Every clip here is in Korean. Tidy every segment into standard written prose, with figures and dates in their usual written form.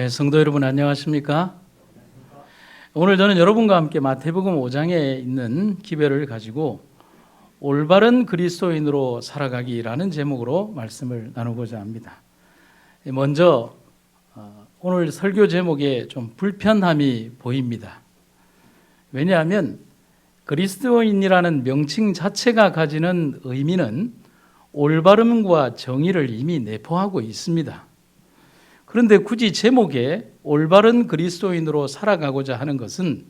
성도 여러분 안녕하십니까? 오늘 저는 여러분과 함께 마태복음 5장에 있는 기별을 가지고 올바른 그리스도인으로 살아가기라는 제목으로 말씀을 나누고자 합니다. 먼저 오늘 설교 제목에 좀 불편함이 보입니다. 왜냐하면 그리스도인이라는 명칭 자체가 가지는 의미는 올바름과 정의를 이미 내포하고 있습니다. 그런데 굳이 제목에 올바른 그리스도인으로 살아가고자 하는 것은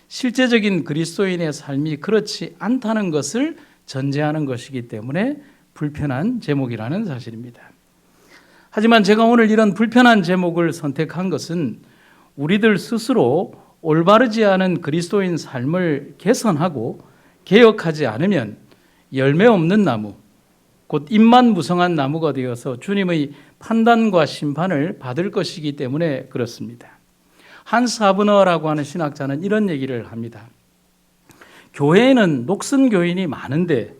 실제적인 그리스도인의 삶이 그렇지 않다는 것을 전제하는 것이기 때문에 불편한 제목이라는 사실입니다. 하지만 제가 오늘 이런 불편한 제목을 선택한 것은 우리들 스스로 올바르지 않은 그리스도인 삶을 개선하고 개혁하지 않으면 열매 없는 나무, 곧 잎만 무성한 나무가 되어서 주님의 판단과 심판을 받을 것이기 때문에 그렇습니다. 한스 하브너라고 하는 신학자는 이런 얘기를 합니다. 교회에는 녹슨 교인이 많은데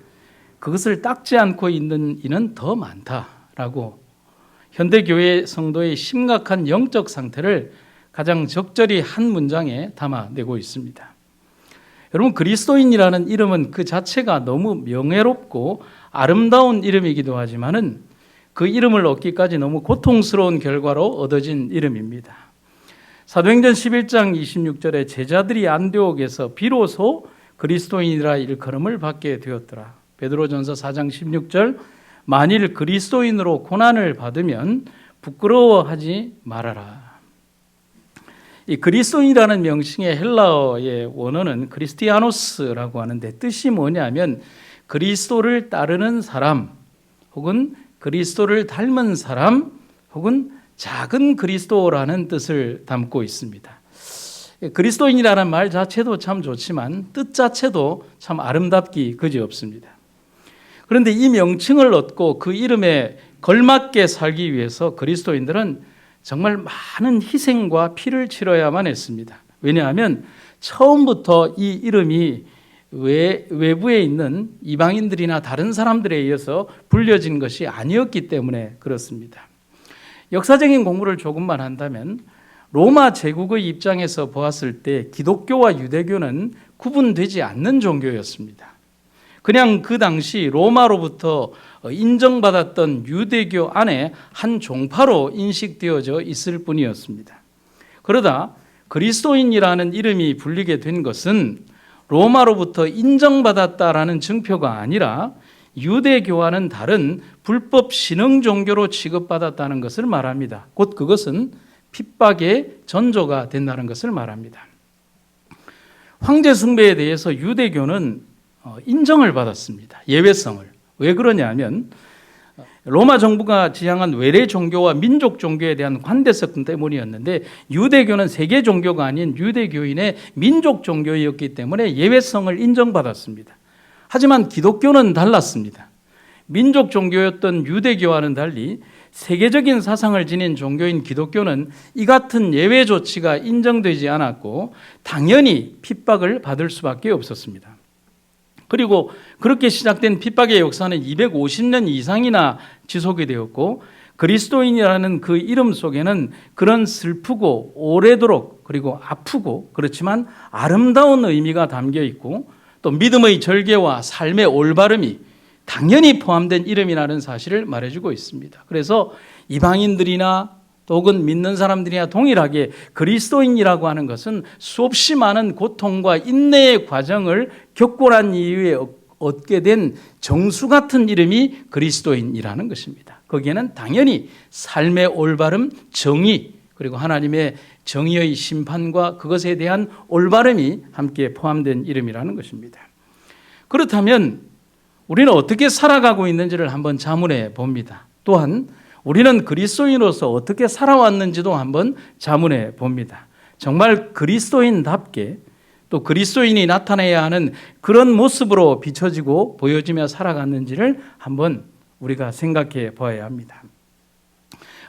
그것을 닦지 않고 있는 이는 더 많다라고 현대교회 성도의 심각한 영적 상태를 가장 적절히 한 문장에 담아내고 있습니다. 여러분, 그리스도인이라는 이름은 그 자체가 너무 명예롭고 아름다운 이름이기도 하지만은 그 이름을 얻기까지 너무 고통스러운 결과로 얻어진 이름입니다. 사도행전 11장 26절에 제자들이 안디옥에서 비로소 그리스도인이라 일컬음을 받게 되었더라. 베드로전서 4장 16절 만일 그리스도인으로 고난을 받으면 부끄러워하지 말아라. 이 그리스도인이라는 명칭의 헬라어의 원어는 크리스티아노스라고 하는데 뜻이 뭐냐면 그리스도를 따르는 사람 혹은 그리스도를 닮은 사람 혹은 작은 그리스도라는 뜻을 담고 있습니다. 그리스도인이라는 말 자체도 참 좋지만 뜻 자체도 참 아름답기 그지없습니다. 그런데 이 명칭을 얻고 그 이름에 걸맞게 살기 위해서 그리스도인들은 정말 많은 희생과 피를 치러야만 했습니다. 왜냐하면 처음부터 이 이름이 외부에 있는 이방인들이나 다른 사람들에 의해서 불려진 것이 아니었기 때문에 그렇습니다. 역사적인 공부를 조금만 한다면 로마 제국의 입장에서 보았을 때 기독교와 유대교는 구분되지 않는 종교였습니다. 그냥 그 당시 로마로부터 인정받았던 유대교 안에 한 종파로 인식되어져 있을 뿐이었습니다. 그러다 그리스도인이라는 이름이 불리게 된 것은 로마로부터 인정받았다라는 증표가 아니라 유대교와는 다른 불법 신흥 종교로 취급받았다는 것을 말합니다. 곧 그것은 핍박의 전조가 된다는 것을 말합니다. 황제 숭배에 대해서 유대교는 인정을 받았습니다. 예외성을. 왜 그러냐면 로마 정부가 지향한 외래 종교와 민족 종교에 대한 관대성 때문이었는데 유대교는 세계 종교가 아닌 유대교인의 민족 종교였기 때문에 예외성을 인정받았습니다. 하지만 기독교는 달랐습니다. 민족 종교였던 유대교와는 달리 세계적인 사상을 지닌 종교인 기독교는 이 같은 예외 조치가 인정되지 않았고 당연히 핍박을 받을 수밖에 없었습니다. 그리고 그렇게 시작된 핍박의 역사는 250년 이상이나 지속이 되었고 그리스도인이라는 그 이름 속에는 그런 슬프고 오래도록 그리고 아프고 그렇지만 아름다운 의미가 담겨 있고 또 믿음의 절개와 삶의 올바름이 당연히 포함된 이름이라는 사실을 말해주고 있습니다. 그래서 이방인들이나 혹은 믿는 사람들이나 동일하게 그리스도인이라고 하는 것은 수없이 많은 고통과 인내의 과정을 겪고 난 이후에 얻게 된 정수 같은 이름이 그리스도인이라는 것입니다. 거기에는 당연히 삶의 올바름, 정의 그리고 하나님의 정의의 심판과 그것에 대한 올바름이 함께 포함된 이름이라는 것입니다. 그렇다면 우리는 어떻게 살아가고 있는지를 한번 자문해 봅니다. 또한 우리는 그리스도인으로서 어떻게 살아왔는지도 한번 자문해 봅니다. 정말 그리스도인답게 또 그리스도인이 나타내야 하는 그런 모습으로 비춰지고 보여지며 살아갔는지를 한번 우리가 생각해 보아야 합니다.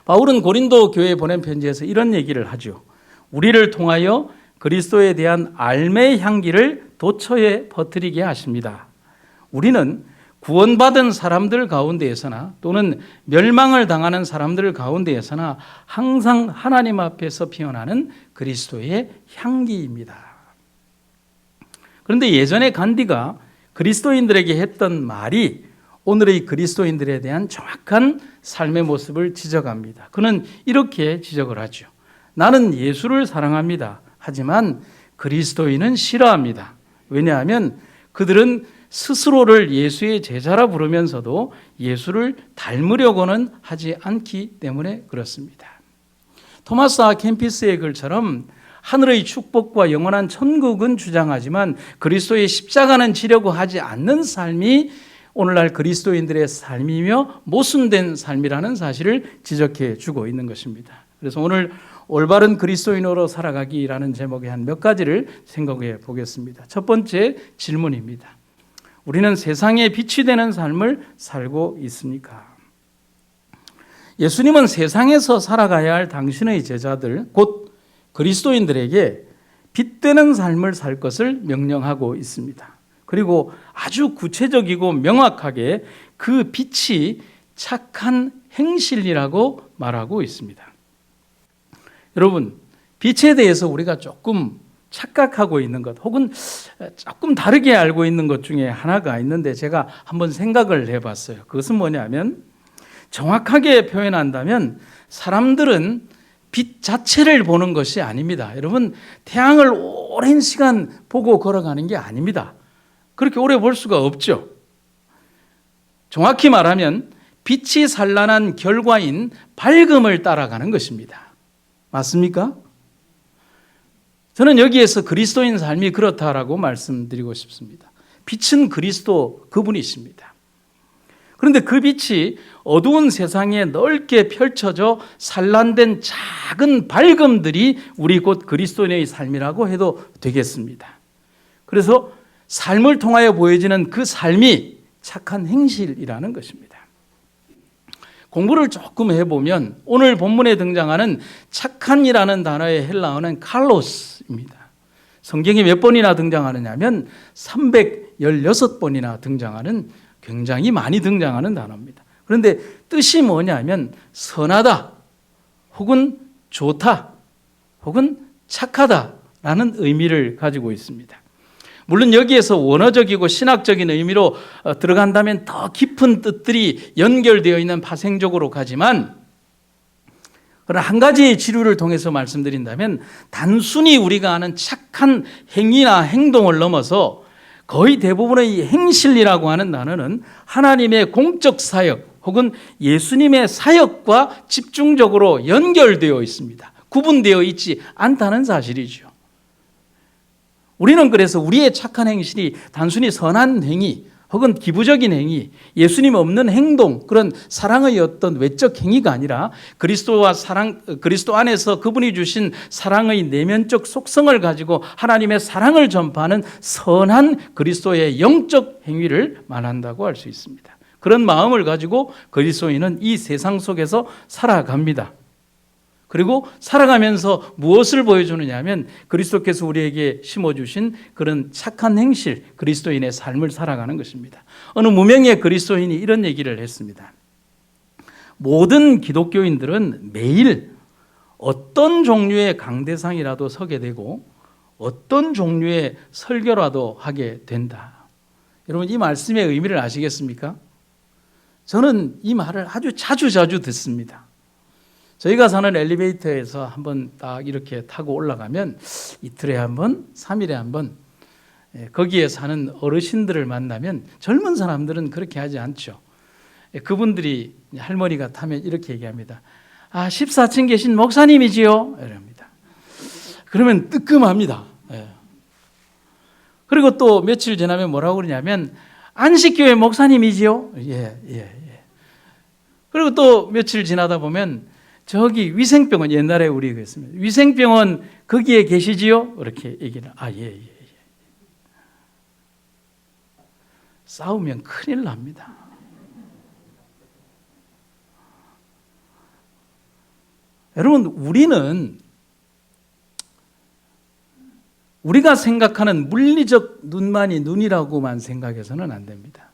바울은 고린도 교회에 보낸 편지에서 이런 얘기를 하죠. 우리를 통하여 그리스도에 대한 알매의 향기를 도처에 퍼뜨리게 하십니다. 우리는 구원받은 사람들 가운데에서나 또는 멸망을 당하는 사람들 가운데에서나 항상 하나님 앞에서 피어나는 그리스도의 향기입니다. 그런데 예전에 간디가 그리스도인들에게 했던 말이 오늘의 그리스도인들에 대한 정확한 삶의 모습을 지적합니다. 그는 이렇게 지적을 하죠. 나는 예수를 사랑합니다. 하지만 그리스도인은 싫어합니다. 왜냐하면 그들은 스스로를 예수의 제자라 부르면서도 예수를 닮으려고는 하지 않기 때문에 그렇습니다. 토마스 아 캠피스의 글처럼 하늘의 축복과 영원한 천국은 주장하지만 그리스도의 십자가는 지려고 하지 않는 삶이 오늘날 그리스도인들의 삶이며 모순된 삶이라는 사실을 지적해 주고 있는 것입니다. 그래서 오늘 올바른 그리스도인으로 살아가기라는 제목의 한 몇 가지를 생각해 보겠습니다. 첫 번째 질문입니다. 우리는 세상에 빛이 되는 삶을 살고 있습니까? 예수님은 세상에서 살아가야 할 당신의 제자들, 곧 그리스도인들에게 빛되는 삶을 살 것을 명령하고 있습니다. 그리고 아주 구체적이고 명확하게 그 빛이 착한 행실이라고 말하고 있습니다. 여러분, 빛에 대해서 우리가 조금 착각하고 있는 것 혹은 조금 다르게 알고 있는 것 중에 하나가 있는데 제가 한번 생각을 해봤어요. 그것은 뭐냐면 정확하게 표현한다면 사람들은 빛 자체를 보는 것이 아닙니다. 여러분, 태양을 오랜 시간 보고 걸어가는 게 아닙니다. 그렇게 오래 볼 수가 없죠. 정확히 말하면 빛이 산란한 결과인 밝음을 따라가는 것입니다. 맞습니까? 저는 여기에서 그리스도인 삶이 그렇다라고 말씀드리고 싶습니다. 빛은 그리스도 그분이십니다. 그런데 그 빛이 어두운 세상에 넓게 펼쳐져 산란된 작은 밝음들이 우리 곧 그리스도인의 삶이라고 해도 되겠습니다. 그래서 삶을 통하여 보여지는 그 삶이 착한 행실이라는 것입니다. 공부를 조금 해보면 오늘 본문에 등장하는 착한이라는 단어의 헬라어는 칼로스입니다. 성경에 몇 번이나 등장하느냐 하면 316번이나 등장하는 굉장히 많이 등장하는 단어입니다. 그런데 뜻이 뭐냐면 선하다 혹은 좋다 혹은 착하다라는 의미를 가지고 있습니다. 물론 여기에서 원어적이고 신학적인 의미로 들어간다면 더 깊은 뜻들이 연결되어 있는 파생적으로 가지만 그러나 한 가지의 지류를 통해서 말씀드린다면 단순히 우리가 아는 착한 행위나 행동을 넘어서 거의 대부분의 행실이라고 하는 단어는 하나님의 공적 사역 혹은 예수님의 사역과 집중적으로 연결되어 있습니다. 구분되어 있지 않다는 사실이죠. 우리는 그래서 우리의 착한 행실이 단순히 선한 행위 혹은 기부적인 행위, 예수님 없는 행동, 그런 사랑의 어떤 외적 행위가 아니라 그리스도 안에서 그분이 주신 사랑의 내면적 속성을 가지고 하나님의 사랑을 전파하는 선한 그리스도의 영적 행위를 말한다고 할 수 있습니다. 그런 마음을 가지고 그리스도인은 이 세상 속에서 살아갑니다. 그리고 살아가면서 무엇을 보여주느냐 하면 그리스도께서 우리에게 심어주신 그런 착한 행실, 그리스도인의 삶을 살아가는 것입니다. 어느 무명의 그리스도인이 이런 얘기를 했습니다. 모든 기독교인들은 매일 어떤 종류의 강대상이라도 서게 되고 어떤 종류의 설교라도 하게 된다. 여러분, 이 말씀의 의미를 아시겠습니까? 저는 이 말을 아주 자주 듣습니다. 저희가 사는 엘리베이터에서 한번 딱 이렇게 타고 올라가면 이틀에 한 번, 3일에 한 번 거기에 사는 어르신들을 만나면 젊은 사람들은 그렇게 하지 않죠. 그분들이 할머니가 타면 이렇게 얘기합니다. 14층 계신 목사님이지요? 이럽니다. 그러면 뜨끔합니다. 그리고 또 며칠 지나면 뭐라고 그러냐면 안식교회 목사님이지요? 예. 그리고 또 며칠 지나다 보면 저기 위생병원, 옛날에 우리 그랬습니다. 위생병원 거기에 계시지요? 이렇게 얘기를. 예. 싸우면 큰일 납니다. 여러분, 우리가 생각하는 물리적 눈만이 눈이라고만 생각해서는 안 됩니다.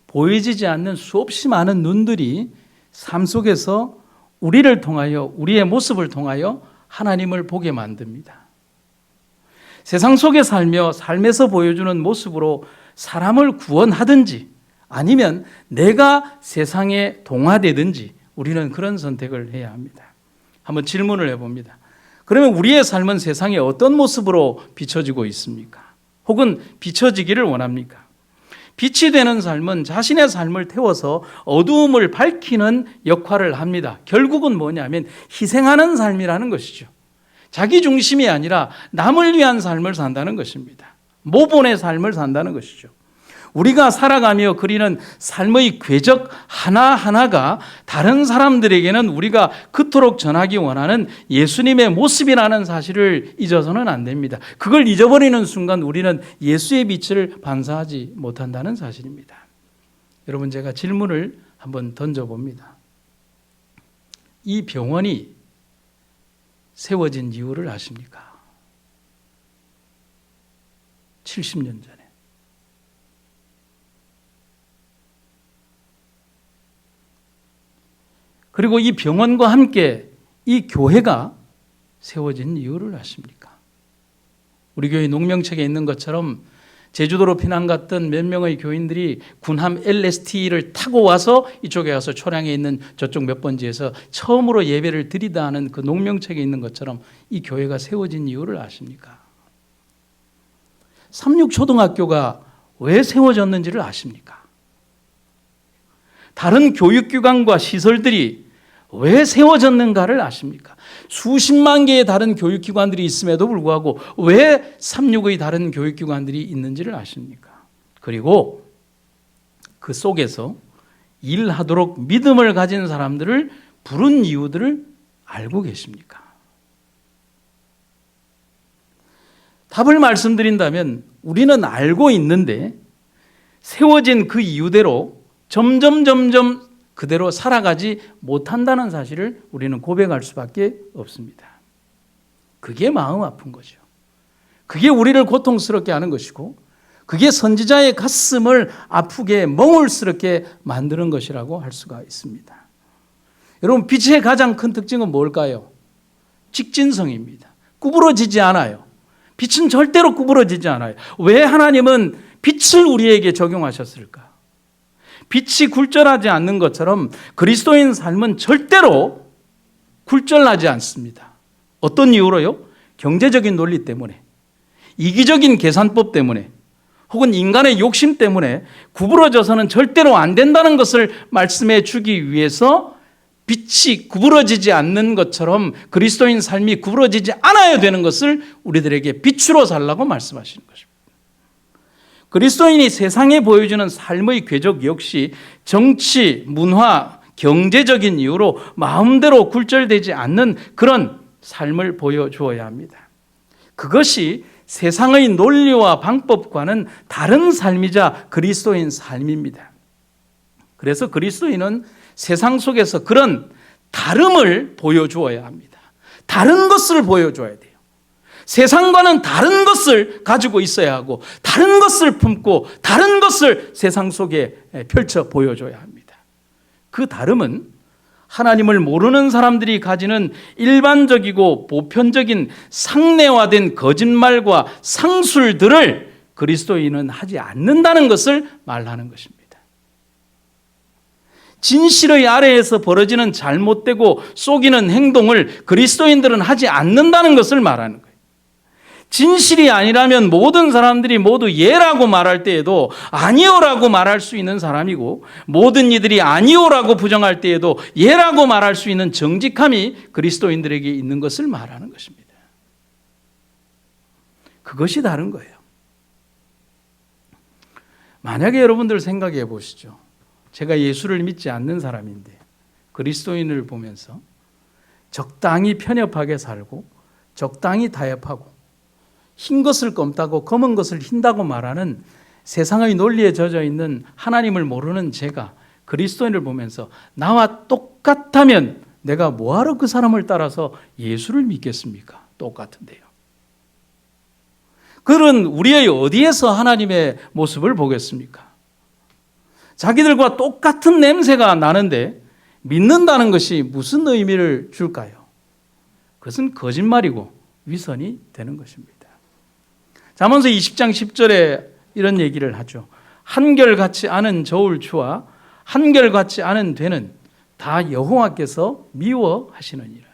보여지지 않는 수없이 많은 눈들이 삶 속에서 우리를 통하여, 우리의 모습을 통하여 하나님을 보게 만듭니다. 세상 속에 살며 삶에서 보여주는 모습으로 사람을 구원하든지 아니면 내가 세상에 동화되든지 우리는 그런 선택을 해야 합니다. 한번 질문을 해봅니다. 그러면 우리의 삶은 세상에 어떤 모습으로 비춰지고 있습니까? 혹은 비춰지기를 원합니까? 빛이 되는 삶은 자신의 삶을 태워서 어두움을 밝히는 역할을 합니다. 결국은 뭐냐면 희생하는 삶이라는 것이죠. 자기 중심이 아니라 남을 위한 삶을 산다는 것입니다. 모본의 삶을 산다는 것이죠. 우리가 살아가며 그리는 삶의 궤적 하나하나가 다른 사람들에게는 우리가 그토록 전하기 원하는 예수님의 모습이라는 사실을 잊어서는 안 됩니다. 그걸 잊어버리는 순간 우리는 예수의 빛을 반사하지 못한다는 사실입니다. 여러분, 제가 질문을 한번 던져봅니다. 이 병원이 세워진 이유를 아십니까? 70년 전에. 그리고 이 병원과 함께 이 교회가 세워진 이유를 아십니까? 우리 교회 농명책에 있는 것처럼 제주도로 피난 갔던 몇 명의 교인들이 군함 LST를 타고 와서 이쪽에 와서 초량에 있는 저쪽 몇 번지에서 처음으로 예배를 드리다 하는 그 농명책에 있는 것처럼 이 교회가 세워진 이유를 아십니까? 삼육초등학교가 왜 세워졌는지를 아십니까? 다른 교육기관과 시설들이 왜 세워졌는가를 아십니까? 수십만 개의 다른 교육기관들이 있음에도 불구하고 왜 삼육의 다른 교육기관들이 있는지를 아십니까? 그리고 그 속에서 일하도록 믿음을 가진 사람들을 부른 이유들을 알고 계십니까? 답을 말씀드린다면 우리는 알고 있는데 세워진 그 이유대로 점점 그대로 살아가지 못한다는 사실을 우리는 고백할 수밖에 없습니다. 그게 마음 아픈 거죠. 그게 우리를 고통스럽게 하는 것이고 그게 선지자의 가슴을 아프게 멍울스럽게 만드는 것이라고 할 수가 있습니다. 여러분, 빛의 가장 큰 특징은 뭘까요? 직진성입니다. 구부러지지 않아요. 빛은 절대로 구부러지지 않아요. 왜 하나님은 빛을 우리에게 적용하셨을까? 빛이 굴절하지 않는 것처럼 그리스도인 삶은 절대로 굴절하지 않습니다. 어떤 이유로요? 경제적인 논리 때문에, 이기적인 계산법 때문에, 혹은 인간의 욕심 때문에 구부러져서는 절대로 안 된다는 것을 말씀해 주기 위해서 빛이 구부러지지 않는 것처럼 그리스도인 삶이 구부러지지 않아야 되는 것을 우리들에게 빛으로 살라고 말씀하시는 것입니다. 그리스도인이 세상에 보여주는 삶의 궤적 역시 정치, 문화, 경제적인 이유로 마음대로 굴절되지 않는 그런 삶을 보여주어야 합니다. 그것이 세상의 논리와 방법과는 다른 삶이자 그리스도인 삶입니다. 그래서 그리스도인은 세상 속에서 그런 다름을 보여주어야 합니다. 다른 것을 보여줘야 돼요. 세상과는 다른 것을 가지고 있어야 하고 다른 것을 품고 다른 것을 세상 속에 펼쳐 보여줘야 합니다. 그 다름은 하나님을 모르는 사람들이 가지는 일반적이고 보편적인 상례화된 거짓말과 상술들을 그리스도인은 하지 않는다는 것을 말하는 것입니다. 진실의 아래에서 벌어지는 잘못되고 속이는 행동을 그리스도인들은 하지 않는다는 것을 말하는 거예요. 진실이 아니라면 모든 사람들이 모두 예라고 말할 때에도 아니오라고 말할 수 있는 사람이고 모든 이들이 아니오라고 부정할 때에도 예라고 말할 수 있는 정직함이 그리스도인들에게 있는 것을 말하는 것입니다. 그것이 다른 거예요. 만약에 여러분들 생각해 보시죠. 제가 예수를 믿지 않는 사람인데 그리스도인을 보면서 적당히 편협하게 살고 적당히 타협하고 흰 것을 검다고 검은 것을 흰다고 말하는 세상의 논리에 젖어 있는 하나님을 모르는 제가 그리스도인을 보면서 나와 똑같다면 내가 뭐하러 그 사람을 따라서 예수를 믿겠습니까? 똑같은데요. 그들은 우리의 어디에서 하나님의 모습을 보겠습니까? 자기들과 똑같은 냄새가 나는데 믿는다는 것이 무슨 의미를 줄까요? 그것은 거짓말이고 위선이 되는 것입니다. 잠언서 20장 10절에 이런 얘기를 하죠. 한결같이 않은 저울 추와 한결같이 않은 되는 다 여호와께서 미워하시느니라.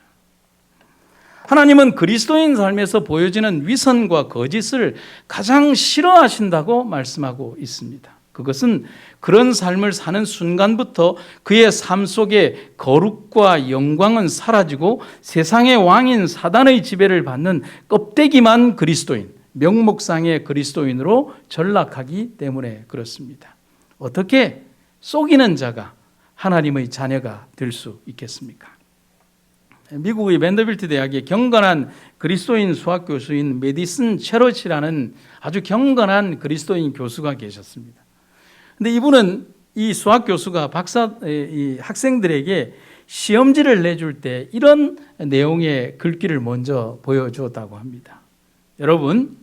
하나님은 그리스도인 삶에서 보여지는 위선과 거짓을 가장 싫어하신다고 말씀하고 있습니다. 그것은 그런 삶을 사는 순간부터 그의 삶 속에 거룩과 영광은 사라지고 세상의 왕인 사단의 지배를 받는 껍데기만 그리스도인, 명목상의 그리스도인으로 전락하기 때문에 그렇습니다. 어떻게 속이는 자가 하나님의 자녀가 될 수 있겠습니까? 미국의 밴더빌트 대학의 경건한 그리스도인 수학 교수인 메디슨 체러치라는 아주 경건한 그리스도인 교수가 계셨습니다. 근데 이분은 이 수학 교수가 이 학생들에게 시험지를 내줄 때 이런 내용의 글귀를 먼저 보여주었다고 합니다. 여러분,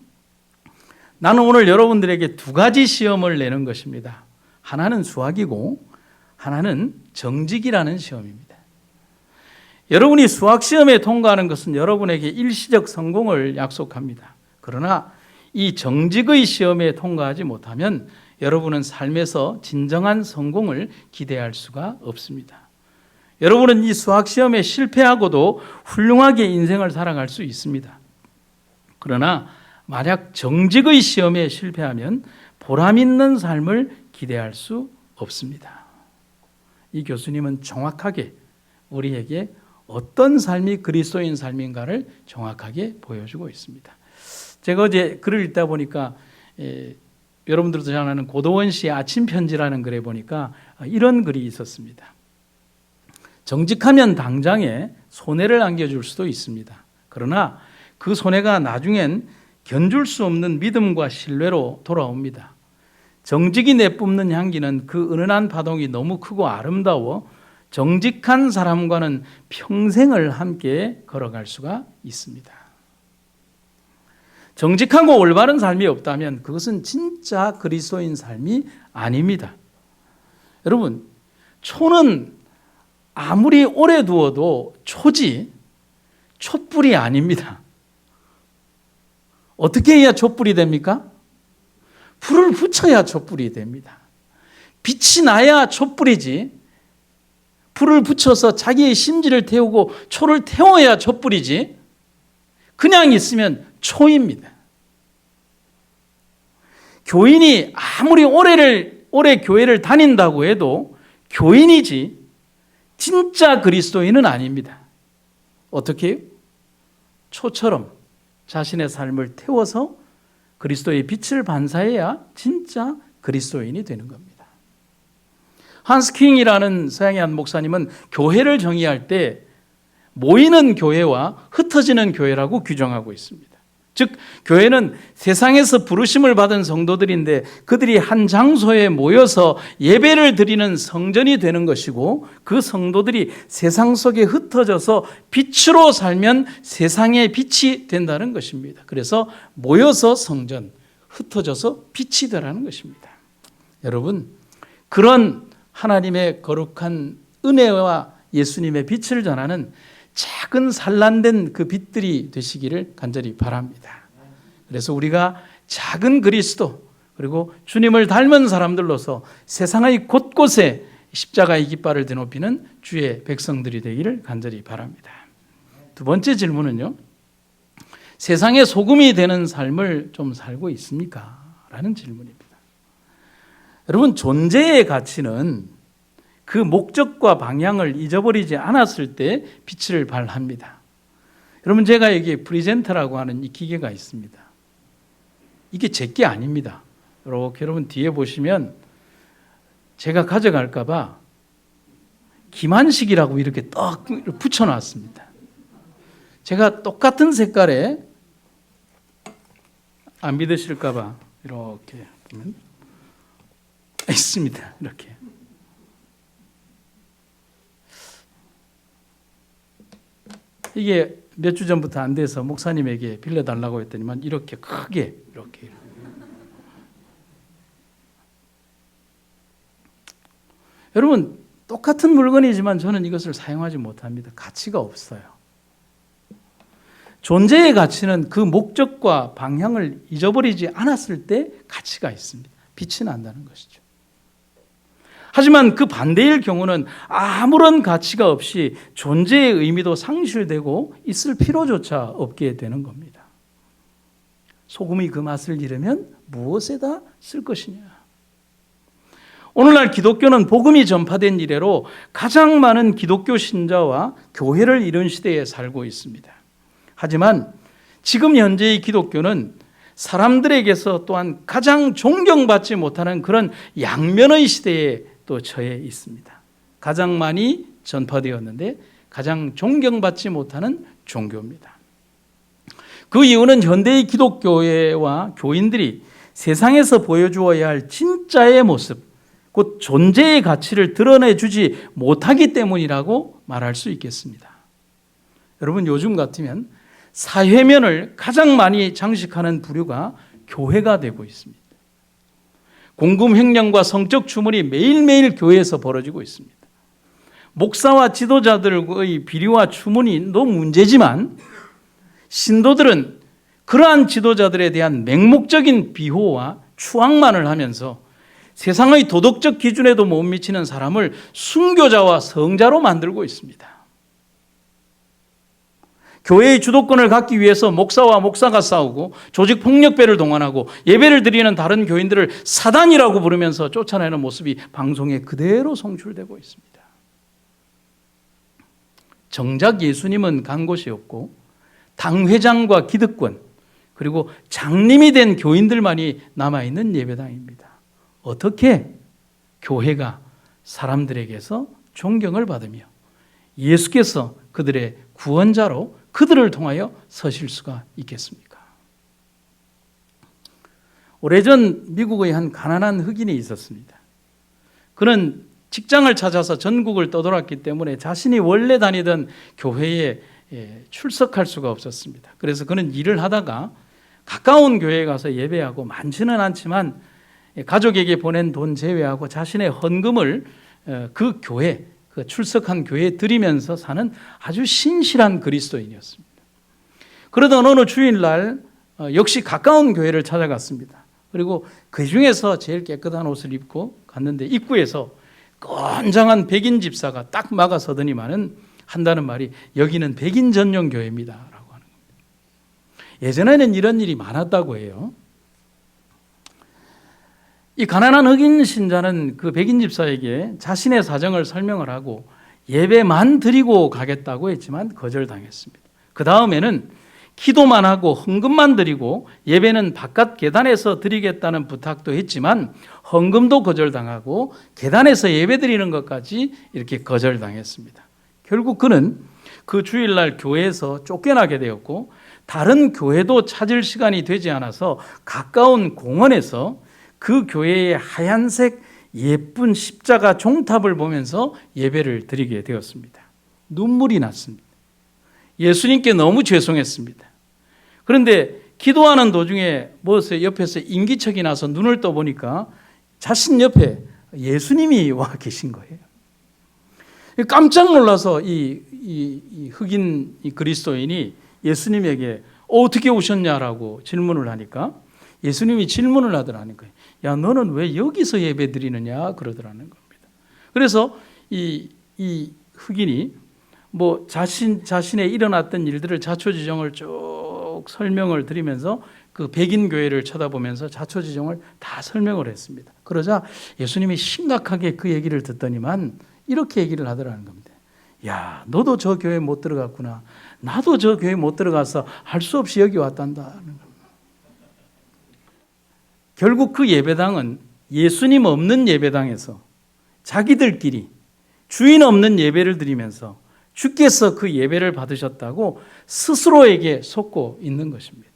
나는 오늘 여러분들에게 두 가지 시험을 내는 것입니다. 하나는 수학이고 하나는 정직이라는 시험입니다. 여러분이 수학 시험에 통과하는 것은 여러분에게 일시적 성공을 약속합니다. 그러나 이 정직의 시험에 통과하지 못하면 여러분은 삶에서 진정한 성공을 기대할 수가 없습니다. 여러분은 이 수학 시험에 실패하고도 훌륭하게 인생을 살아갈 수 있습니다. 그러나 만약 정직의 시험에 실패하면 보람 있는 삶을 기대할 수 없습니다. 이 교수님은 정확하게 우리에게 어떤 삶이 그리스도인 삶인가를 정확하게 보여주고 있습니다. 제가 어제 글을 읽다 보니까 여러분들도 잘 아는 고도원 씨의 아침 편지라는 글에 보니까 이런 글이 있었습니다. 정직하면 당장에 손해를 안겨줄 수도 있습니다. 그러나 그 손해가 나중엔 견줄 수 없는 믿음과 신뢰로 돌아옵니다. 정직이 내뿜는 향기는 그 은은한 파동이 너무 크고 아름다워 정직한 사람과는 평생을 함께 걸어갈 수가 있습니다. 정직하고 올바른 삶이 없다면 그것은 진짜 그리스도인 삶이 아닙니다. 여러분, 초는 아무리 오래 두어도 초지 촛불이 아닙니다. 어떻게 해야 촛불이 됩니까? 불을 붙여야 촛불이 됩니다. 빛이 나야 촛불이지, 불을 붙여서 자기의 심지를 태우고 초를 태워야 촛불이지, 그냥 있으면 초입니다. 교인이 아무리 오래 교회를 다닌다고 해도 교인이지 진짜 그리스도인은 아닙니다. 어떻게 해요? 초처럼 자신의 삶을 태워서 그리스도의 빛을 반사해야 진짜 그리스도인이 되는 겁니다. 한스 킹이라는 서양의 한 목사님은 교회를 정의할 때 모이는 교회와 흩어지는 교회라고 규정하고 있습니다. 즉, 교회는 세상에서 부르심을 받은 성도들인데 그들이 한 장소에 모여서 예배를 드리는 성전이 되는 것이고, 그 성도들이 세상 속에 흩어져서 빛으로 살면 세상의 빛이 된다는 것입니다. 그래서 모여서 성전, 흩어져서 빛이 되라는 것입니다. 여러분, 그런 하나님의 거룩한 은혜와 예수님의 빛을 전하는 작은 산란된 그 빛들이 되시기를 간절히 바랍니다. 그래서 우리가 작은 그리스도, 그리고 주님을 닮은 사람들로서 세상의 곳곳에 십자가의 깃발을 드높이는 주의 백성들이 되기를 간절히 바랍니다. 두 번째 질문은요, 세상의 소금이 되는 삶을 좀 살고 있습니까? 라는 질문입니다. 여러분, 존재의 가치는 그 목적과 방향을 잊어버리지 않았을 때 빛을 발합니다. 여러분, 제가 여기 프리젠터라고 하는 이 기계가 있습니다. 이게 제게 아닙니다. 이렇게 여러분 뒤에 보시면 제가 가져갈까 봐 김한식이라고 이렇게 딱 붙여놨습니다. 제가 똑같은 색깔에, 안 믿으실까 봐 이렇게 보면 있습니다. 이렇게. 이게 몇 주 전부터 안 돼서 목사님에게 빌려달라고 했더니만 이렇게 크게 이렇게. 여러분, 똑같은 물건이지만 저는 이것을 사용하지 못합니다. 가치가 없어요. 존재의 가치는 그 목적과 방향을 잊어버리지 않았을 때 가치가 있습니다. 빛이 난다는 것이죠. 하지만 그 반대일 경우는 아무런 가치가 없이 존재의 의미도 상실되고 있을 필요조차 없게 되는 겁니다. 소금이 그 맛을 잃으면 무엇에다 쓸 것이냐? 오늘날 기독교는 복음이 전파된 이래로 가장 많은 기독교 신자와 교회를 이룬 시대에 살고 있습니다. 하지만 지금 현재의 기독교는 사람들에게서 또한 가장 존경받지 못하는 그런 양면의 시대에 또 처해 있습니다. 가장 많이 전파되었는데 가장 존경받지 못하는 종교입니다. 그 이유는 현대의 기독교회와 교인들이 세상에서 보여주어야 할 진짜의 모습, 곧 존재의 가치를 드러내주지 못하기 때문이라고 말할 수 있겠습니다. 여러분, 요즘 같으면 사회면을 가장 많이 장식하는 부류가 교회가 되고 있습니다. 공금 횡령과 성적 추문이 매일매일 교회에서 벌어지고 있습니다. 목사와 지도자들의 비리와 추문이 너무 문제지만 신도들은 그러한 지도자들에 대한 맹목적인 비호와 추앙만을 하면서 세상의 도덕적 기준에도 못 미치는 사람을 순교자와 성자로 만들고 있습니다. 교회의 주도권을 갖기 위해서 목사와 목사가 싸우고 조직폭력배를 동원하고 예배를 드리는 다른 교인들을 사단이라고 부르면서 쫓아내는 모습이 방송에 그대로 송출되고 있습니다. 정작 예수님은 간 곳이 없고 당회장과 기득권 그리고 장님이 된 교인들만이 남아있는 예배당입니다. 어떻게 교회가 사람들에게서 존경을 받으며 예수께서 그들의 구원자로 그들을 통하여 서실 수가 있겠습니까? 오래전 미국의 한 가난한 흑인이 있었습니다. 그는 직장을 찾아서 전국을 떠돌았기 때문에 자신이 원래 다니던 교회에 출석할 수가 없었습니다. 그래서 그는 일을 하다가 가까운 교회에 가서 예배하고 많지는 않지만 가족에게 보낸 돈 제외하고 자신의 헌금을 그 교회, 그 출석한 교회에 드리면서 사는 아주 신실한 그리스도인이었습니다. 그러던 어느 주일날 역시 가까운 교회를 찾아갔습니다. 그리고 그 중에서 제일 깨끗한 옷을 입고 갔는데 입구에서 건장한 백인 집사가 딱 막아서더니만은 한다는 말이 여기는 백인 전용 교회입니다 라고 하는 겁니다. 예전에는 이런 일이 많았다고 해요. 이 가난한 흑인 신자는 그 백인 집사에게 자신의 사정을 설명을 하고 예배만 드리고 가겠다고 했지만 거절당했습니다. 그 다음에는 기도만 하고 헌금만 드리고 예배는 바깥 계단에서 드리겠다는 부탁도 했지만 헌금도 거절당하고 계단에서 예배 드리는 것까지 이렇게 거절당했습니다. 결국 그는 그 주일날 교회에서 쫓겨나게 되었고 다른 교회도 찾을 시간이 되지 않아서 가까운 공원에서 그 교회의 하얀색 예쁜 십자가 종탑을 보면서 예배를 드리게 되었습니다. 눈물이 났습니다. 예수님께 너무 죄송했습니다. 그런데 기도하는 도중에 옆에서 인기척이 나서 눈을 떠보니까 자신 옆에 예수님이 와 계신 거예요. 깜짝 놀라서 이 흑인 그리스도인이 예수님에게 어떻게 오셨냐라고 질문을 하니까 예수님이 질문을 하더라는 거예요. 야, 너는 왜 여기서 예배 드리느냐 그러더라는 겁니다. 그래서 이 흑인이 자신의 일어났던 일들을 자초지종을 쭉 설명을 드리면서 그 백인 교회를 쳐다보면서 자초지종을 다 설명을 했습니다. 그러자 예수님이 심각하게 그 얘기를 듣더니만 이렇게 얘기를 하더라는 겁니다. 야, 너도 저 교회 못 들어갔구나. 나도 저 교회 못 들어가서 할 수 없이 여기 왔단다는 겁니다. 결국 그 예배당은 예수님 없는 예배당에서 자기들끼리 주인 없는 예배를 드리면서 주께서 그 예배를 받으셨다고 스스로에게 속고 있는 것입니다.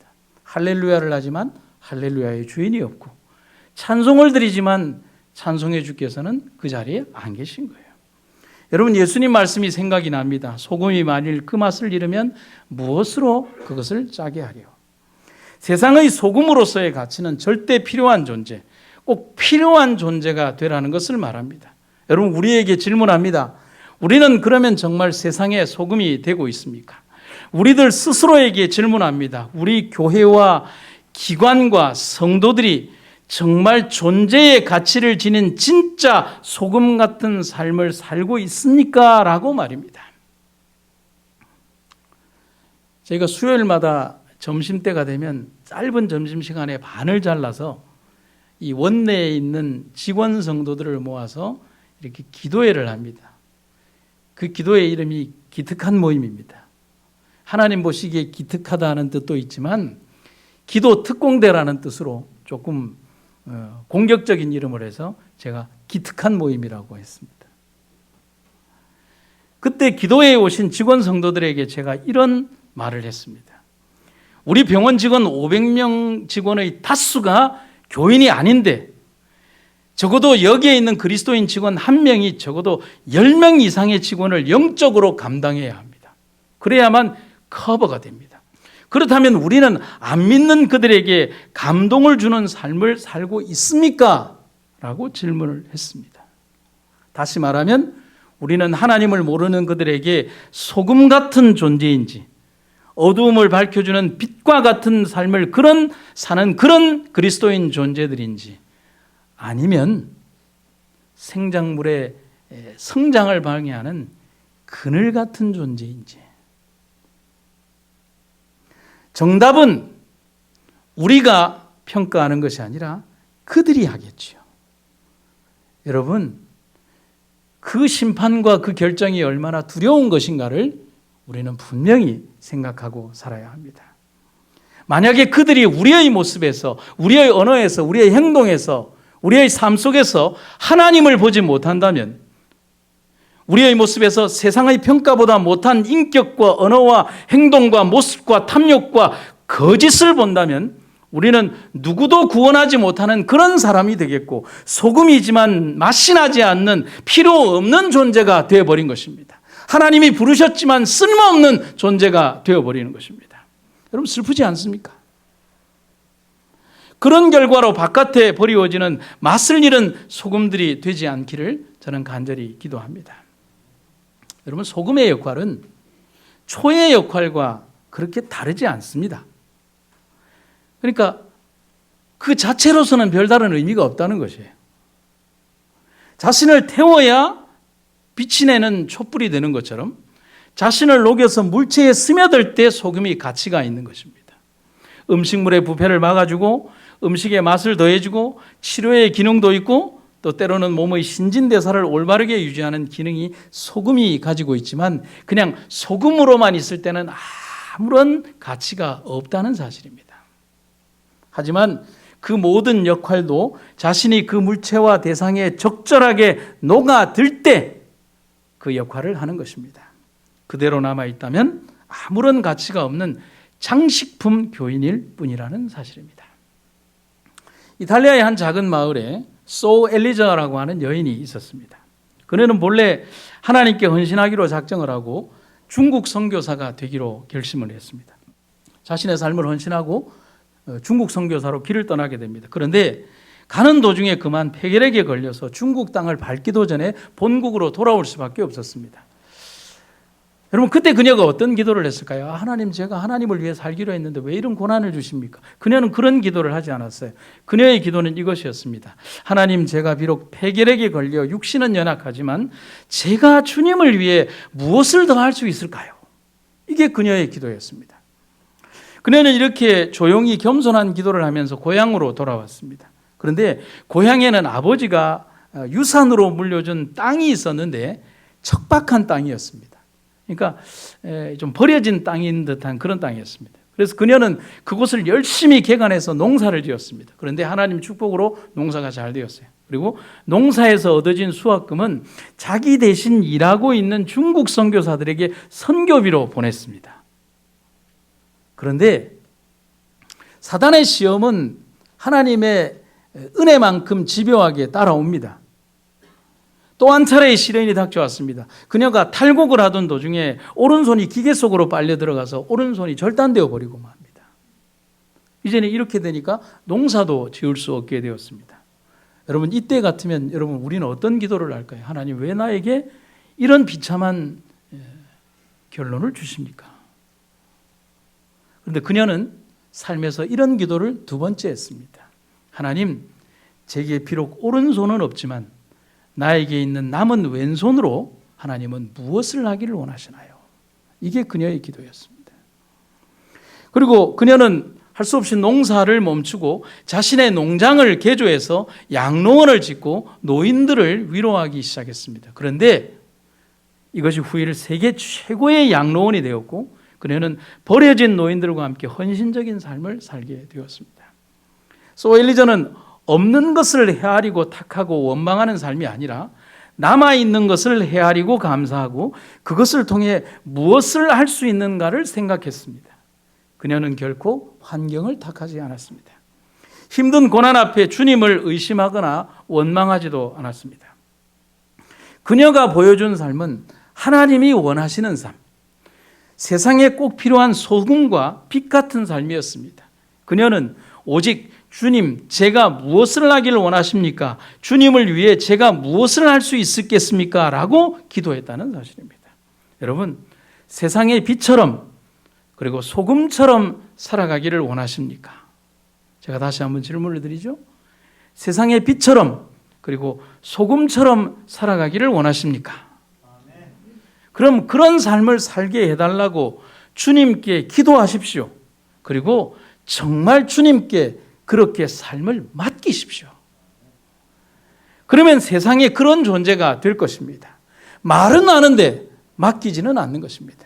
할렐루야를 하지만 할렐루야의 주인이 없고 찬송을 드리지만 찬송의 주께서는 그 자리에 안 계신 거예요. 여러분, 예수님 말씀이 생각이 납니다. 소금이 만일 그 맛을 잃으면 무엇으로 그것을 짜게 하려. 세상의 소금으로서의 가치는 절대 필요한 존재, 꼭 필요한 존재가 되라는 것을 말합니다. 여러분, 우리에게 질문합니다. 우리는 그러면 정말 세상의 소금이 되고 있습니까? 우리들 스스로에게 질문합니다. 우리 교회와 기관과 성도들이 정말 존재의 가치를 지닌 진짜 소금 같은 삶을 살고 있습니까? 라고 말입니다. 저희가 수요일마다 점심때가 되면 짧은 점심시간에 반을 잘라서 이 원내에 있는 직원 성도들을 모아서 이렇게 기도회를 합니다. 그 기도회 이름이 기특한 모임입니다. 하나님 보시기에 기특하다는 뜻도 있지만 기도 특공대라는 뜻으로 조금 공격적인 이름을 해서 제가 기특한 모임이라고 했습니다. 그때 기도회에 오신 직원 성도들에게 제가 이런 말을 했습니다. 우리 병원 직원 500명 직원의 다수가 교인이 아닌데 적어도 여기에 있는 그리스도인 직원 1명이 적어도 10명 이상의 직원을 영적으로 감당해야 합니다. 그래야만 커버가 됩니다. 그렇다면 우리는 안 믿는 그들에게 감동을 주는 삶을 살고 있습니까? 라고 질문을 했습니다. 다시 말하면 우리는 하나님을 모르는 그들에게 소금 같은 존재인지 어두움을 밝혀주는 빛과 같은 삶을 사는 그런 그리스도인 존재들인지 아니면 생작물의 성장을 방해하는 그늘 같은 존재인지. 정답은 우리가 평가하는 것이 아니라 그들이 하겠죠. 여러분, 그 심판과 그 결정이 얼마나 두려운 것인가를 우리는 분명히 생각하고 살아야 합니다. 만약에 그들이 우리의 모습에서, 우리의 언어에서, 우리의 행동에서, 우리의 삶 속에서 하나님을 보지 못한다면, 우리의 모습에서 세상의 평가보다 못한 인격과 언어와 행동과 모습과 탐욕과 거짓을 본다면 우리는 누구도 구원하지 못하는 그런 사람이 되겠고 소금이지만 맛이 나지 않는 필요 없는 존재가 되어버린 것입니다. 하나님이 부르셨지만 쓸모없는 존재가 되어버리는 것입니다. 여러분, 슬프지 않습니까? 그런 결과로 바깥에 버리워지는 맛을 잃은 소금들이 되지 않기를 저는 간절히 기도합니다. 여러분, 소금의 역할은 초의 역할과 그렇게 다르지 않습니다. 그러니까 그 자체로서는 별다른 의미가 없다는 것이에요. 자신을 태워야 빛이 내는 촛불이 되는 것처럼 자신을 녹여서 물체에 스며들 때 소금이 가치가 있는 것입니다. 음식물의 부패를 막아주고 음식의 맛을 더해주고 치료의 기능도 있고 또 때로는 몸의 신진대사를 올바르게 유지하는 기능이 소금이 가지고 있지만 그냥 소금으로만 있을 때는 아무런 가치가 없다는 사실입니다. 하지만 그 모든 역할도 자신이 그 물체와 대상에 적절하게 녹아들 때 그 역할을 하는 것입니다. 그대로 남아있다면 아무런 가치가 없는 장식품 교인일 뿐이라는 사실입니다. 이탈리아의 한 작은 마을에 소 엘리자라고 하는 여인이 있었습니다. 그녀는 본래 하나님께 헌신하기로 작정을 하고 중국 선교사가 되기로 결심을 했습니다. 자신의 삶을 헌신하고 중국 선교사로 길을 떠나게 됩니다. 그런데 가는 도중에 그만 폐결핵에 걸려서 중국 땅을 밟기도 전에 본국으로 돌아올 수밖에 없었습니다. 여러분, 그때 그녀가 어떤 기도를 했을까요? 하나님, 제가 하나님을 위해 살기로 했는데 왜 이런 고난을 주십니까? 그녀는 그런 기도를 하지 않았어요. 그녀의 기도는 이것이었습니다. 하나님, 제가 비록 폐결핵에 걸려 육신은 연약하지만 제가 주님을 위해 무엇을 더 할 수 있을까요? 이게 그녀의 기도였습니다. 그녀는 이렇게 조용히 겸손한 기도를 하면서 고향으로 돌아왔습니다. 그런데 고향에는 아버지가 유산으로 물려준 땅이 있었는데 척박한 땅이었습니다. 그러니까 좀 버려진 땅인 듯한 그런 땅이었습니다. 그래서 그녀는 그곳을 열심히 개간해서 농사를 지었습니다. 그런데 하나님 축복으로 농사가 잘 되었어요. 그리고 농사에서 얻어진 수확금은 자기 대신 일하고 있는 중국 선교사들에게 선교비로 보냈습니다. 그런데 사단의 시험은 하나님의 은혜만큼 집요하게 따라옵니다. 또 한 차례의 시련이 닥쳐왔습니다. 그녀가 탈곡을 하던 도중에 오른손이 기계 속으로 빨려 들어가서 오른손이 절단되어 버리고 맙니다. 이제는 이렇게 되니까 농사도 지을 수 없게 되었습니다. 여러분 이때 같으면 여러분 우리는 어떤 기도를 할까요? 하나님 왜 나에게 이런 비참한 결론을 주십니까? 그런데 그녀는 삶에서 이런 기도를 두 번째 했습니다. 하나님, 제게 비록 오른손은 없지만 나에게 있는 남은 왼손으로 하나님은 무엇을 하기를 원하시나요? 이게 그녀의 기도였습니다. 그리고 그녀는 할 수 없이 농사를 멈추고 자신의 농장을 개조해서 양로원을 짓고 노인들을 위로하기 시작했습니다. 그런데 이것이 후일 세계 최고의 양로원이 되었고 그녀는 버려진 노인들과 함께 헌신적인 삶을 살게 되었습니다. 소엘리저는 없는 것을 헤아리고 탁하고 원망하는 삶이 아니라 남아있는 것을 헤아리고 감사하고 그것을 통해 무엇을 할 수 있는가를 생각했습니다. 그녀는 결코 환경을 탓하지 않았습니다. 힘든 고난 앞에 주님을 의심하거나 원망하지도 않았습니다. 그녀가 보여준 삶은 하나님이 원하시는 삶, 세상에 꼭 필요한 소금과 빛 같은 삶이었습니다. 그녀는 오직 주님, 제가 무엇을 하기를 원하십니까? 주님을 위해 제가 무엇을 할 수 있겠습니까? 라고 기도했다는 사실입니다. 여러분, 세상의 빛처럼 그리고 소금처럼 살아가기를 원하십니까? 제가 다시 한번 질문을 드리죠. 세상의 빛처럼 그리고 소금처럼 살아가기를 원하십니까? 그럼 그런 삶을 살게 해달라고 주님께 기도하십시오. 그리고 정말 주님께 그렇게 삶을 맡기십시오. 그러면 세상에 그런 존재가 될 것입니다. 말은 아는데 맡기지는 않는 것입니다.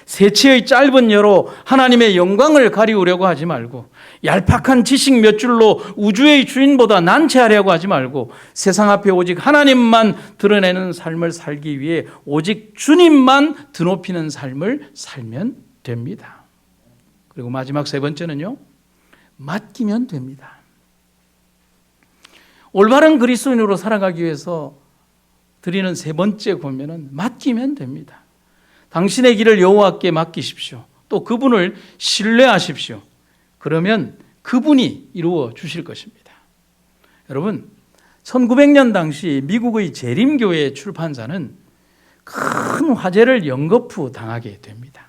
세치의 짧은 혀로 하나님의 영광을 가리우려고 하지 말고 얄팍한 지식 몇 줄로 우주의 주인보다 난처하려고 하지 말고 세상 앞에 오직 하나님만 드러내는 삶을 살기 위해 오직 주님만 드높이는 삶을 살면 됩니다. 그리고 마지막 세 번째는요, 맡기면 됩니다. 올바른 그리스도인으로 살아가기 위해서 드리는 세 번째 권면은 맡기면 됩니다. 당신의 길을 여호와께 맡기십시오. 또 그분을 신뢰하십시오. 그러면 그분이 이루어 주실 것입니다. 여러분, 1900년 당시 미국의 재림교회 출판사는 큰 화재를 연거푸 당하게 됩니다.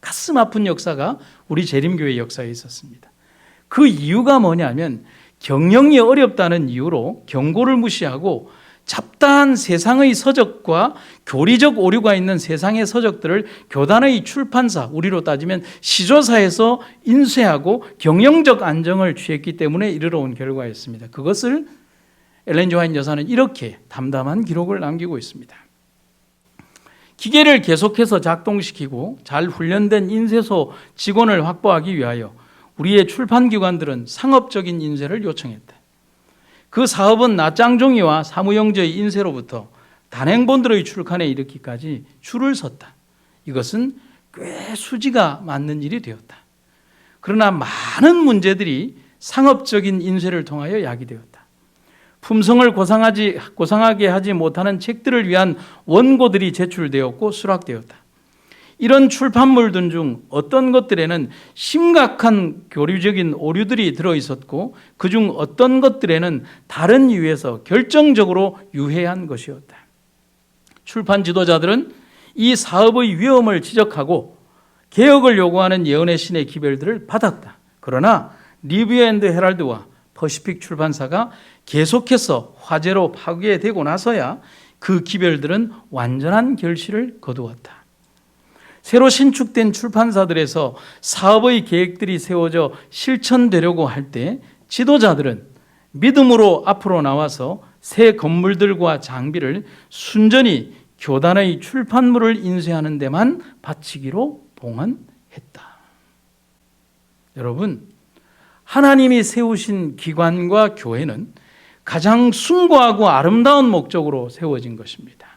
가슴 아픈 역사가 우리 재림교회 역사에 있었습니다. 그 이유가 뭐냐면 경영이 어렵다는 이유로 경고를 무시하고 잡다한 세상의 서적과 교리적 오류가 있는 세상의 서적들을 교단의 출판사, 우리로 따지면 시조사에서 인쇄하고 경영적 안정을 취했기 때문에 이르러 온 결과였습니다. 그것을 엘렌 지 화이트 여사는 이렇게 담담한 기록을 남기고 있습니다. 기계를 계속해서 작동시키고 잘 훈련된 인쇄소 직원을 확보하기 위하여 우리의 출판기관들은 상업적인 인쇄를 요청했다. 그 사업은 낱장종이와 사무용지의 인쇄로부터 단행본들의 출간에 이르기까지 줄을 섰다. 이것은 꽤 수지가 맞는 일이 되었다. 그러나 많은 문제들이 상업적인 인쇄를 통하여 야기되었다. 품성을 고상하게 하지 못하는 책들을 위한 원고들이 제출되었고 수락되었다. 이런 출판물들 중 어떤 것들에는 심각한 교류적인 오류들이 들어있었고 그중 어떤 것들에는 다른 이유에서 결정적으로 유해한 것이었다. 출판 지도자들은 이 사업의 위험을 지적하고 개혁을 요구하는 예언의 신의 기별들을 받았다. 그러나 리뷰 앤드 헤럴드와 퍼시픽 출판사가 계속해서 화제로 파괴되고 나서야 그 기별들은 완전한 결실을 거두었다. 새로 신축된 출판사들에서 사업의 계획들이 세워져 실천되려고 할 때 지도자들은 믿음으로 앞으로 나와서 새 건물들과 장비를 순전히 교단의 출판물을 인쇄하는 데만 바치기로 봉헌했다. 여러분, 하나님이 세우신 기관과 교회는 가장 숭고하고 아름다운 목적으로 세워진 것입니다.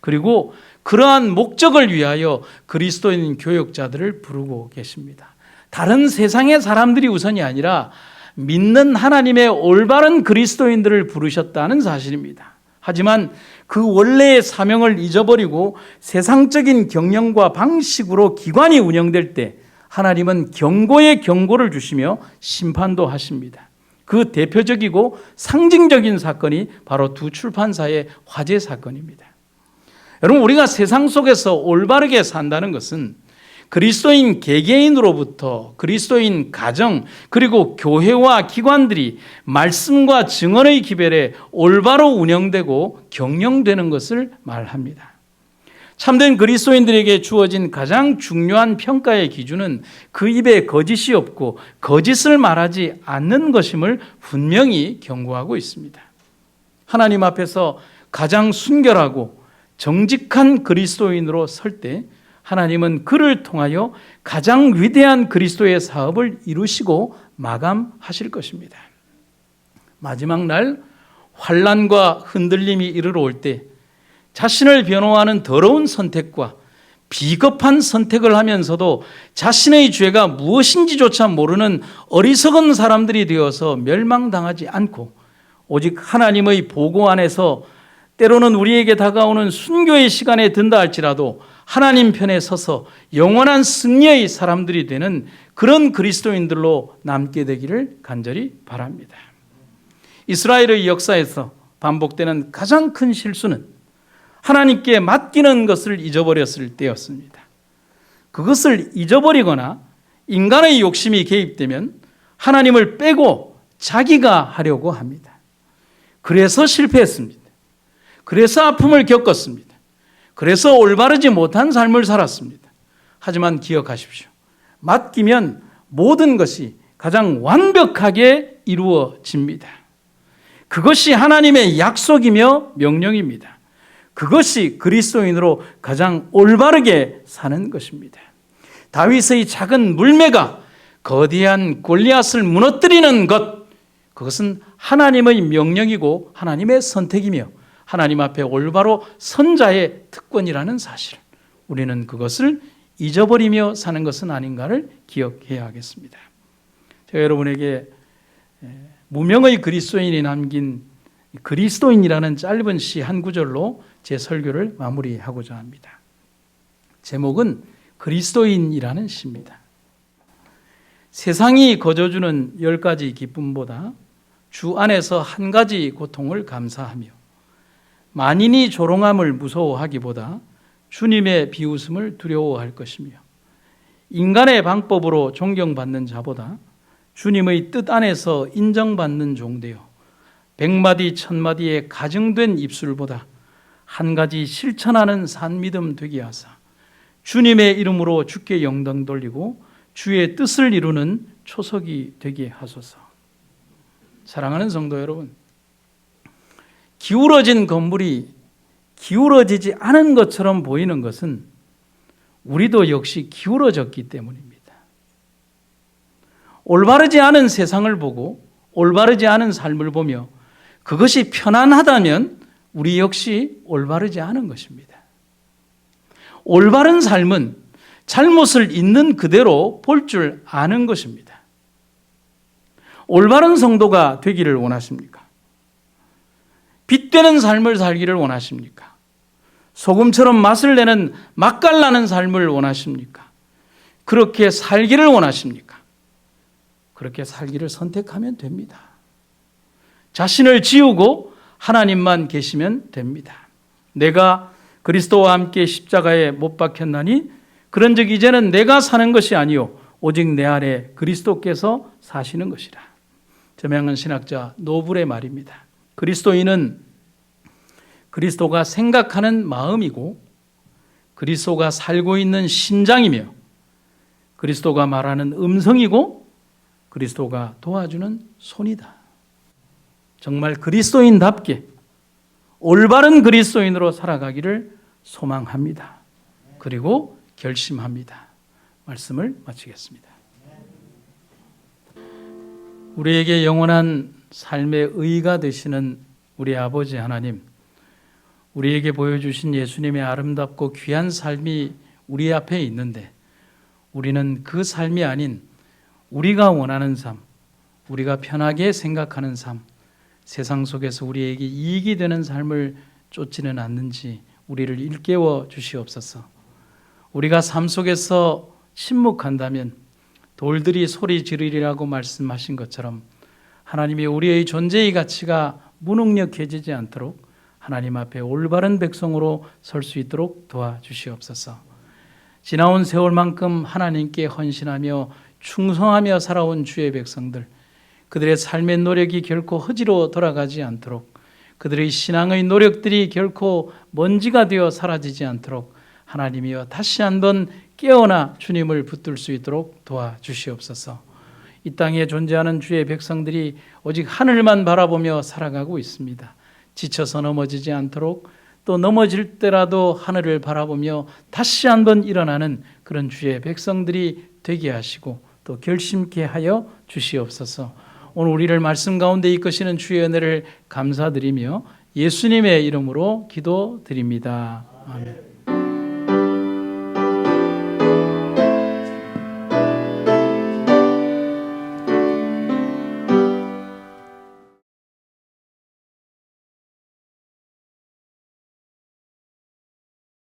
그리고 그러한 목적을 위하여 그리스도인 교역자들을 부르고 계십니다. 다른 세상의 사람들이 우선이 아니라 믿는 하나님의 올바른 그리스도인들을 부르셨다는 사실입니다. 하지만 그 원래의 사명을 잊어버리고 세상적인 경영과 방식으로 기관이 운영될 때 하나님은 경고에 경고를 주시며 심판도 하십니다. 그 대표적이고 상징적인 사건이 바로 두 출판사의 화재 사건입니다. 여러분, 우리가 세상 속에서 올바르게 산다는 것은 그리스도인 개개인으로부터 그리스도인 가정 그리고 교회와 기관들이 말씀과 증언의 기별에 올바로 운영되고 경영되는 것을 말합니다. 참된 그리스도인들에게 주어진 가장 중요한 평가의 기준은 그 입에 거짓이 없고 거짓을 말하지 않는 것임을 분명히 경고하고 있습니다. 하나님 앞에서 가장 순결하고 정직한 그리스도인으로 설 때 하나님은 그를 통하여 가장 위대한 그리스도의 사업을 이루시고 마감하실 것입니다. 마지막 날 환난과 흔들림이 이르러 올 때 자신을 변호하는 더러운 선택과 비겁한 선택을 하면서도 자신의 죄가 무엇인지조차 모르는 어리석은 사람들이 되어서 멸망당하지 않고 오직 하나님의 보고 안에서 때로는 우리에게 다가오는 순교의 시간에 든다 할지라도 하나님 편에 서서 영원한 승리의 사람들이 되는 그런 그리스도인들로 남게 되기를 간절히 바랍니다. 이스라엘의 역사에서 반복되는 가장 큰 실수는 하나님께 맡기는 것을 잊어버렸을 때였습니다. 그것을 잊어버리거나 인간의 욕심이 개입되면 하나님을 빼고 자기가 하려고 합니다. 그래서 실패했습니다. 그래서 아픔을 겪었습니다. 그래서 올바르지 못한 삶을 살았습니다. 하지만 기억하십시오. 맡기면 모든 것이 가장 완벽하게 이루어집니다. 그것이 하나님의 약속이며 명령입니다. 그것이 그리스도인으로 가장 올바르게 사는 것입니다. 다윗의 작은 물매가 거대한 골리앗을 무너뜨리는 것, 그것은 하나님의 명령이고 하나님의 선택이며 하나님 앞에 올바로 선자의 특권이라는 사실, 우리는 그것을 잊어버리며 사는 것은 아닌가를 기억해야 하겠습니다. 제가 여러분에게 무명의 그리스도인이 남긴 그리스도인이라는 짧은 시 한 구절로 제 설교를 마무리하고자 합니다. 제목은 그리스도인이라는 시입니다. 세상이 거저주는 10가지 기쁨보다 주 안에서 한 가지 고통을 감사하며 만인이 조롱함을 무서워하기보다 주님의 비웃음을 두려워할 것이며 인간의 방법으로 존경받는 자보다 주님의 뜻 안에서 인정받는 종되어 100마디 1000마디의 가증된 입술보다 한 가지 실천하는 산믿음 되게 하사 주님의 이름으로 주께 영광 돌리고 주의 뜻을 이루는 초석이 되게 하소서. 사랑하는 성도 여러분, 기울어진 건물이 기울어지지 않은 것처럼 보이는 것은 우리도 역시 기울어졌기 때문입니다. 올바르지 않은 세상을 보고 올바르지 않은 삶을 보며 그것이 편안하다면 우리 역시 올바르지 않은 것입니다. 올바른 삶은 잘못을 있는 그대로 볼 줄 아는 것입니다. 올바른 성도가 되기를 원하십니까? 빛되는 삶을 살기를 원하십니까? 소금처럼 맛을 내는 맛깔나는 삶을 원하십니까? 그렇게 살기를 원하십니까? 그렇게 살기를 선택하면 됩니다. 자신을 지우고 하나님만 계시면 됩니다. 내가 그리스도와 함께 십자가에 못 박혔나니 그런즉 이제는 내가 사는 것이 아니요 오직 내 안에 그리스도께서 사시는 것이라. 저명한 신학자 노블의 말입니다. 그리스도인은 그리스도가 생각하는 마음이고 그리스도가 살고 있는 심장이며 그리스도가 말하는 음성이고 그리스도가 도와주는 손이다. 정말 그리스도인답게 올바른 그리스도인으로 살아가기를 소망합니다. 그리고 결심합니다. 말씀을 마치겠습니다. 우리에게 영원한 삶의 의가 되시는 우리 아버지 하나님, 우리에게 보여주신 예수님의 아름답고 귀한 삶이 우리 앞에 있는데 우리는 그 삶이 아닌 우리가 원하는 삶, 우리가 편하게 생각하는 삶, 세상 속에서 우리에게 이익이 되는 삶을 쫓지는 않는지 우리를 일깨워 주시옵소서. 우리가 삶 속에서 침묵한다면 돌들이 소리 지르리라고 말씀하신 것처럼 하나님이 우리의 존재의 가치가 무능력해지지 않도록 하나님 앞에 올바른 백성으로 설 수 있도록 도와주시옵소서. 지나온 세월만큼 하나님께 헌신하며 충성하며 살아온 주의 백성들, 그들의 삶의 노력이 결코 허지로 돌아가지 않도록, 그들의 신앙의 노력들이 결코 먼지가 되어 사라지지 않도록 하나님이여 다시 한번 깨어나 주님을 붙들 수 있도록 도와주시옵소서. 이 땅에 존재하는 주의 백성들이 오직 하늘만 바라보며 살아가고 있습니다. 지쳐서 넘어지지 않도록, 또 넘어질 때라도 하늘을 바라보며 다시 한번 일어나는 그런 주의 백성들이 되게 하시고 또 결심케 하여 주시옵소서. 오늘 우리를 말씀 가운데 이끄시는 주의 은혜를 감사드리며 예수님의 이름으로 기도드립니다. 아멘.